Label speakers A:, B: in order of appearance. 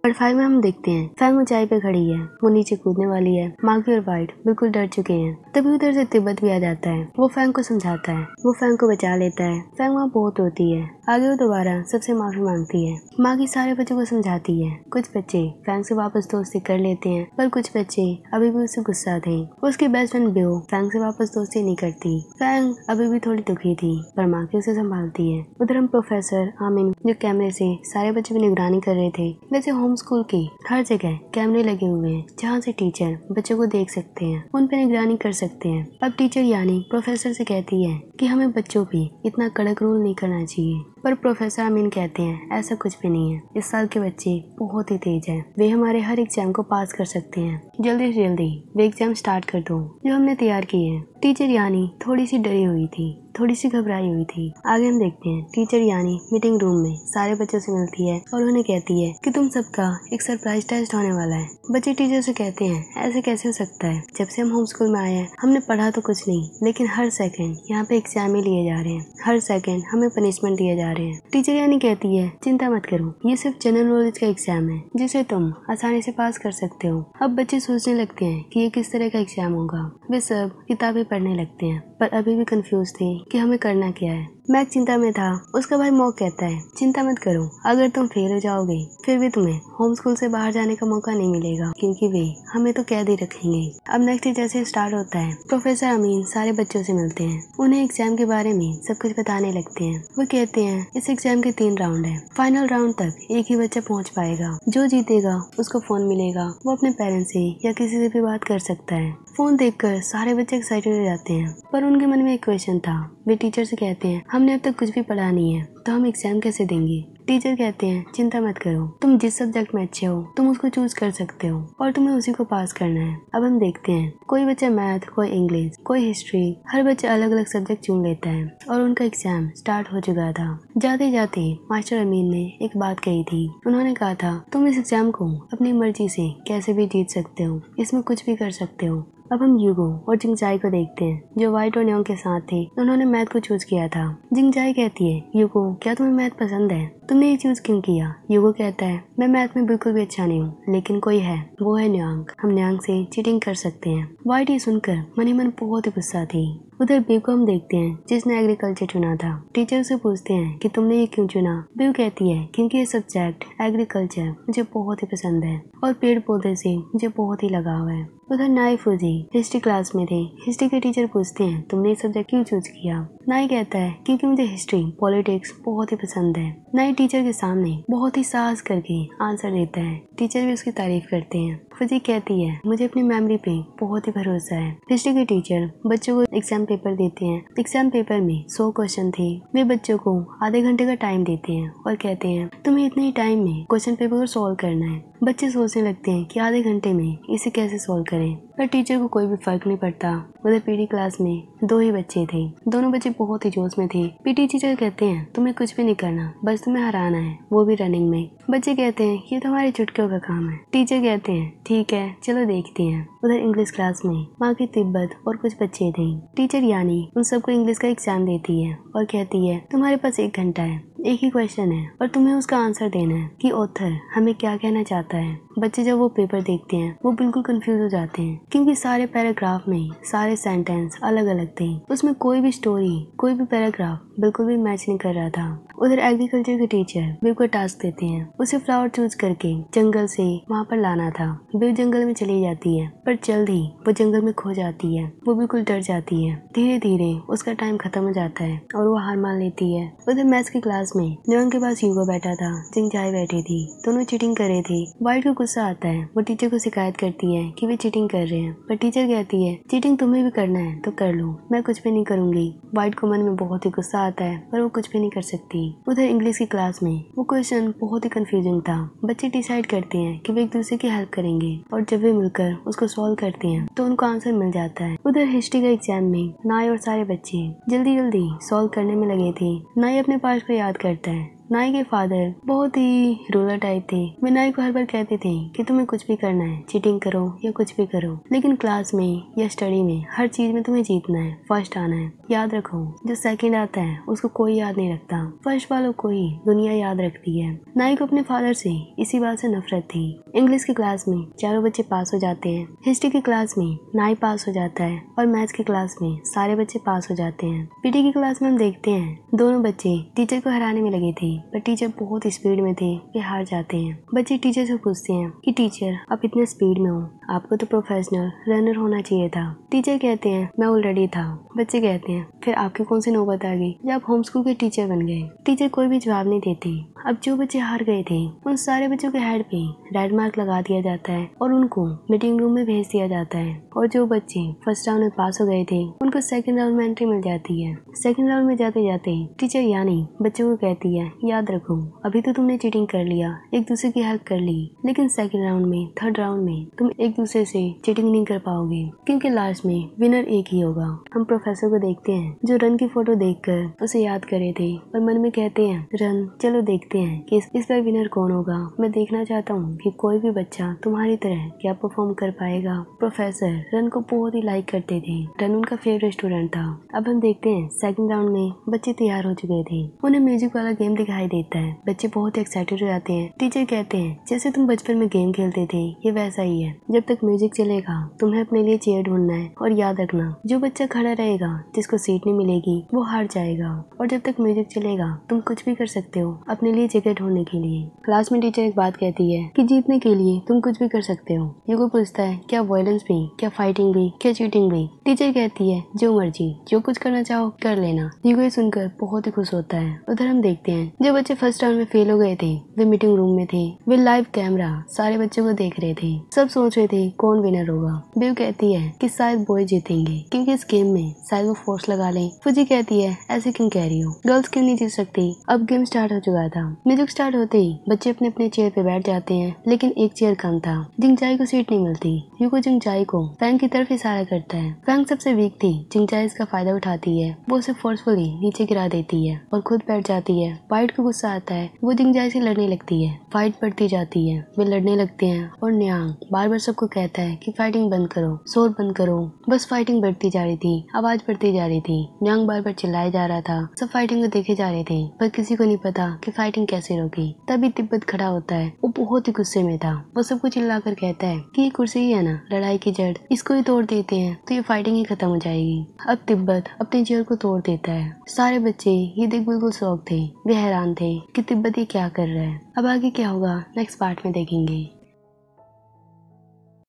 A: Part 5 में हम देखते हैं फैंग ऊंचाई पे खड़ी है, वो नीचे कूदने वाली है। मार्की और वाइट बिल्कुल डर चुके हैं। तभी उधर से तिब्बत भी आ जाता है। वो फैंग को समझाता है, वो फैंग को बचा लेता है। फैंग वहाँ बहुत रोती है। आगे वो दोबारा सबसे माफी मांगती है। मार्की सारे बच्चों को समझाती है। कुछ बच्चे फैंग से वापस दोस्ती कर लेते हैं, पर कुछ बच्चे अभी भी उससे गुस्सा थे। उसकी बेस्ट फ्रेंड बियो फैंग से वापस दोस्ती नहीं करती। फैंग अभी भी थोड़ी दुखी थी, पर मार्की उसे संभालती है। उधर हम प्रोफेसर आमिन जो कैमरे से सारे बच्चों की निगरानी कर रहे थे। वैसे होम स्कूल की हर जगह कैमरे लगे हुए हैं, जहाँ से टीचर बच्चों को देख सकते हैं, उन पे निगरानी कर सकते हैं। अब टीचर यानी प्रोफेसर से कहती है कि हमें बच्चों पे इतना कड़क रूल नहीं करना चाहिए, पर प्रोफेसर अमीन कहते हैं ऐसा कुछ भी नहीं है। इस साल के बच्चे बहुत ही तेज हैं, वे हमारे हर एग्जाम को पास कर सकते हैं। जल्दी से जल्दी वे एग्जाम स्टार्ट कर दो जो हमने तैयार किए हैं। टीचर यानी थोड़ी सी डरी हुई थी, थोड़ी सी घबराई हुई थी। आगे हम देखते हैं टीचर यानी मीटिंग रूम में सारे बच्चों से मिलती है और उन्हें कहती है कि तुम सबका एक सरप्राइज टेस्ट होने वाला है। बच्चे टीचर से कहते हैं ऐसे कैसे हो सकता है, जब से हम होम स्कूल में आए हैं हमने पढ़ा तो कुछ नहीं, लेकिन हर सेकंड यहाँ पे एग्जाम ही लिए जा रहे हैं, हर सेकंड हमें पनिशमेंट दिए जा रहे हैं। टीचर यानी कहती है चिंता मत करो, ये सिर्फ जनरल नॉलेज का एग्जाम है जिसे तुम आसानी से पास कर सकते हो। अब बच्चे सोचने लगते हैं कि ये किस तरह का एग्जाम होगा। वे सब किताबें पढ़ने लगते हैं, पर अभी भी कंफ्यूज थे कि हमें करना क्या है। मैक चिंता में था। उसका भाई मॉक कहता है चिंता मत करो, अगर तुम फेल हो जाओगे फिर भी तुम्हें होम स्कूल से बाहर जाने का मौका नहीं मिलेगा, क्योंकि वे हमें तो कैद ही रखेंगे। अब नेक्स्ट डे जैसे स्टार्ट होता है, प्रोफेसर अमीन सारे बच्चों से मिलते हैं, उन्हें एग्जाम के बारे में सब कुछ बताने लगते हैं। वो कहते हैं इस एग्जाम के 3 राउंड है, फाइनल राउंड तक एक ही बच्चा पहुँच पाएगा। जो जीतेगा उसको फोन मिलेगा, वो अपने पेरेंट्स से या किसी से भी बात कर सकता है। फोन देखकर सारे बच्चे एक्साइटेड हो जाते हैं, पर उनके मन में एक क्वेश्चन था। वे टीचर से कहते हैं हमने अब तक कुछ भी पढ़ा नहीं है, तो हम एग्जाम कैसे देंगे। टीचर कहते हैं चिंता मत करो, तुम जिस सब्जेक्ट में अच्छे हो तुम उसको चूज कर सकते हो और तुम्हें उसी को पास करना है। अब हम देखते हैं कोई बच्चा मैथ, कोई इंग्लिश, कोई हिस्ट्री, हर बच्चा अलग अलग सब्जेक्ट चुन लेता है और उनका एग्जाम स्टार्ट हो चुका था। जाते जाते मास्टर अमीन ने एक बात कही थी। उन्होंने कहा था तुम इस एग्जाम को अपनी मर्जी से कैसे भी जीत सकते हो, इसमें कुछ भी कर सकते हो। अब हम यूगो और जिंगजाई को देखते हैं जो वाइट और न्योंग के साथ थे। उन्होंने मैथ को चूज किया था। जिंगजाई कहती है यूगो क्या तुम्हें मैथ पसंद है, तुमने ये चूज क्यों किया। यूगो कहता है मैं मैथ में बिल्कुल भी अच्छा नहीं हूँ, लेकिन कोई है, वो है न्योंग, हम न्योंग से चीटिंग कर सकते हैं। वाइट ये सुनकर मन ही मन बहुत ही गुस्सा थी। उधर बीव को हम देखते हैं जिसने एग्रीकल्चर चुना था। टीचर से पूछते हैं कि तुमने ये क्यों चुना। बीव कहती है क्योंकि ये सब्जेक्ट एग्रीकल्चर मुझे बहुत ही पसंद है और पेड़ पौधे से मुझे बहुत ही लगाव है। उधर नाई फूजी हिस्ट्री क्लास में थे। हिस्ट्री के टीचर पूछते हैं तुमने ये सब्जेक्ट क्यों चूज किया। नाई कहता है क्योंकि मुझे हिस्ट्री, पॉलिटिक्स बहुत ही पसंद है। नाई टीचर के सामने बहुत ही साहस करके आंसर देता है। टीचर भी उसकी तारीफ करते हैं। फूजी कहती है मुझे अपनी मेमोरी पे बहुत ही भरोसा है। हिस्ट्री के टीचर बच्चों को एग्जाम पेपर देते हैं। एग्जाम पेपर में 100 क्वेश्चन थे। वे बच्चों को आधे घंटे का टाइम देते हैं और कहते हैं तुम्हें इतने ही टाइम में क्वेश्चन पेपर को सॉल्व करना है। बच्चे सोचने लगते हैं कि आधे घंटे में इसे कैसे सॉल्व करें, पर टीचर को कोई भी फर्क नहीं पड़ता। उधर पीटी क्लास में 2 ही बच्चे थे। दोनों बच्चे बहुत ही जोश में थे। पीटी टीचर कहते हैं तुम्हें कुछ भी नहीं करना, बस तुम्हें हराना है, वो भी रनिंग में। बच्चे कहते हैं ये तो हमारी चुटकियों का काम है। टीचर कहते हैं ठीक है चलो देखते हैं। उधर इंग्लिश क्लास में माँ की तिब्बत और कुछ बच्चे थे। टीचर यानी उन सबको इंग्लिश का एग्जाम देती है और कहती है तुम्हारे पास 1 घंटा है, एक ही क्वेश्चन है और तुम्हें उसका आंसर देना है कि ऑथर हमें क्या कहना चाहता है। बच्चे जब वो पेपर देखते हैं वो बिल्कुल कंफ्यूज हो जाते हैं, क्योंकि सारे पैराग्राफ में सारे सेंटेंस अलग अलग थे। उसमें कोई भी स्टोरी, कोई भी पैराग्राफ बिल्कुल भी मैच नहीं कर रहा था। उधर एग्रीकल्चर के टीचर बिव को टास्क देते हैं उसे फ्लावर चूज करके जंगल से वहाँ पर लाना था। बिव जंगल में चली जाती है, पर जल्द ही वो जंगल में खो जाती है। वो बिल्कुल डर जाती है। धीरे धीरे उसका टाइम खत्म हो जाता है और वो हार मान लेती है। उधर मैथ्स की क्लास में न्योंग के पास यूगो बैठा था, जिंगजाई बैठी थी। दोनों चीटिंग कर रहे थे। वाइट को गुस्सा आता है। वो टीचर को शिकायत करती है कि वे चीटिंग कर रहे हैं, पर टीचर कहती है चीटिंग तुम्हें भी करना है तो कर लो, मैं कुछ भी नहीं करूंगी। वाइट को मन में बहुत ही गुस्सा आता है, पर वो कुछ भी नहीं कर सकती। उधर इंग्लिश की क्लास में वो क्वेश्चन बहुत ही कंफ्यूजिंग था। बच्चे डिसाइड करते हैं कि वे एक दूसरे की हेल्प करेंगे और जब वे मिलकर उसको सॉल्व करते हैं तो उनको आंसर मिल जाता है। उधर हिस्ट्री का एग्जाम में नाई और सारे बच्चे जल्दी जल्दी सॉल्व करने में लगे थे। नाई अपने पास्ट को याद करता है। नाई के फादर बहुत ही रूलर टाइप थे। वे नाई को हर बार कहते थे कि तुम्हें कुछ भी करना है, चीटिंग करो या कुछ भी करो, लेकिन क्लास में या स्टडी में हर चीज में तुम्हें जीतना है, फर्स्ट आना है। याद रखो, जो सेकंड आता है उसको कोई याद नहीं रखता, फर्स्ट वालों को ही दुनिया याद रखती है। नाई को अपने फादर से इसी बात से नफरत थी। इंग्लिश की क्लास में चारों बच्चे पास हो जाते हैं, हिस्ट्री की क्लास में नाई पास हो जाता है और मैथ्स की क्लास में सारे बच्चे पास हो जाते हैं। पीटी की क्लास में हम देखते हैं दोनों बच्चे टीचर को हराने में लगे थे, पर टीचर बहुत स्पीड में थे, वे हार जाते हैं। बच्चे टीचर से पूछते हैं कि टीचर आप इतने स्पीड में हो, आपको तो प्रोफेशनल रनर होना चाहिए था। टीचर कहते हैं मैं ऑलरेडी था। बच्चे कहते हैं फिर आपकी कौन सी नौबत आ गई जब आप होम स्कूल के टीचर बन गए। टीचर कोई भी जवाब नहीं देती। अब जो बच्चे हार गए थे उन सारे बच्चों के हेड पे रेड मार्क लगा दिया जाता है और उनको मीटिंग रूम में भेज दिया जाता है। और जो बच्चे फर्स्ट राउंड में पास हो गए थे उनको सेकंड राउंड में एंट्री मिल जाती है। सेकंड राउंड में जाते जाते टीचर यानी बच्चों को कहती है याद रखो, अभी तो तुमने चीटिंग कर लिया, एक दूसरे की हेल्प कर ली, लेकिन सेकंड राउंड में थर्ड राउंड में तुम एक दूसरे से चीटिंग नहीं कर पाओगे, क्योंकि लास्ट में विनर एक ही होगा। हम प्रोफेसर को देखते हैं जो रन की फोटो देखकर उसे याद करे थे और मन में कहते हैं रन चलो देखते हैं कि इस बार विनर कौन होगा। मैं देखना चाहता हूँ कि कोई भी बच्चा तुम्हारी तरह क्या परफॉर्म कर पाएगा। प्रोफेसर रन को बहुत ही लाइक करते थे, रन उनका फेवरेट स्टूडेंट था। अब हम देखते हैं सेकंड राउंड में बच्चे तैयार हो चुके थे, उन्हें म्यूजिक वाला गेम दिखाई देता है। बच्चे बहुत एक्साइटेड हो जाते हैं। टीचर कहते हैं जैसे तुम बचपन में गेम खेलते थे ये वैसा ही है, जब तक म्यूजिक चलेगा तुम्हें अपने लिए चेयर ढूंढना है और याद रखना जो बच्चा खड़ा रहेगा जिसको सीट नहीं मिलेगी वो हार जाएगा, और जब तक म्यूजिक चलेगा तुम कुछ भी कर सकते हो अपने लिए जगह ढूंढने के लिए। क्लास में टीचर एक बात कहती है कि जीतने के लिए तुम कुछ भी कर सकते हो। यूगो पूछता है क्या वायलेंस भी, क्या फाइटिंग भी, क्या चीटिंग भी। टीचर कहती है जो मर्जी, जो कुछ करना चाहो कर लेना। यूगो ये सुनकर बहुत ही खुश होता है। उधर हम देखते हैं जो बच्चे फर्स्ट राउंड में फेल हो गए थे वे मीटिंग रूम में थे। वे लाइव कैमरा सारे बच्चों को देख रहे थे। सब सोच रहे थे कौन विनर होगा। बेव कहती है कि शायद बॉय जीतेंगे क्योंकि इस गेम में शायद वो फोर्स लगा ले। फुजी कहती है ऐसे क्यों कह रही हो, गर्ल्स क्यों नहीं जीत सकती। अब गेम स्टार्ट हो चुका था। म्यूजिक स्टार्ट होते ही बच्चे अपने अपने चेयर पे बैठ जाते हैं, लेकिन एक चेयर कम था। जिंगजाई को सीट नहीं मिलती। यूगो जिंगजाई को फैंग की तरफ इशारा करता है। फैंग सबसे वीक थी, जिंगजाई इसका फायदा उठाती है। वो उसे फोर्सफुली नीचे गिरा देती है और खुद बैठ जाती है। वाइट को गुस्सा आता है, वो जिंगजाई से लड़ने लगती है। फाइट बढ़ती जाती है, वे लड़ने लगते हैं और न्यांग बार बार सबको कहता है कि फाइटिंग बंद करो, शोर बंद करो। बस फाइटिंग बढ़ती जा रही थी, आवाज बढ़ती जा रही थी। न्यांग बार बार चिल्लाया जा रहा था। सब फाइटिंग को देखे जा रहे थे पर किसी को नहीं पता कि फाइटिंग कैसे रोकी। तभी तिब्बत खड़ा होता है। वो बहुत ही गुस्से में था। वो सबको चिल्लाकर कहता है कि ये कुर्सी ही है ना लड़ाई की जड़, इसको ही तोड़ देते हैं तो ये फाइटिंग ही खत्म हो जाएगी। अब तिब्बत अपनी चेयर को तोड़ देता है। सारे बच्चे ये देख बिल्कुल शॉक थे। वे हैरान थे कि तिब्बत ये क्या कर रहा है। अब आगे क्या होगा नेक्स्ट पार्ट में देखेंगे।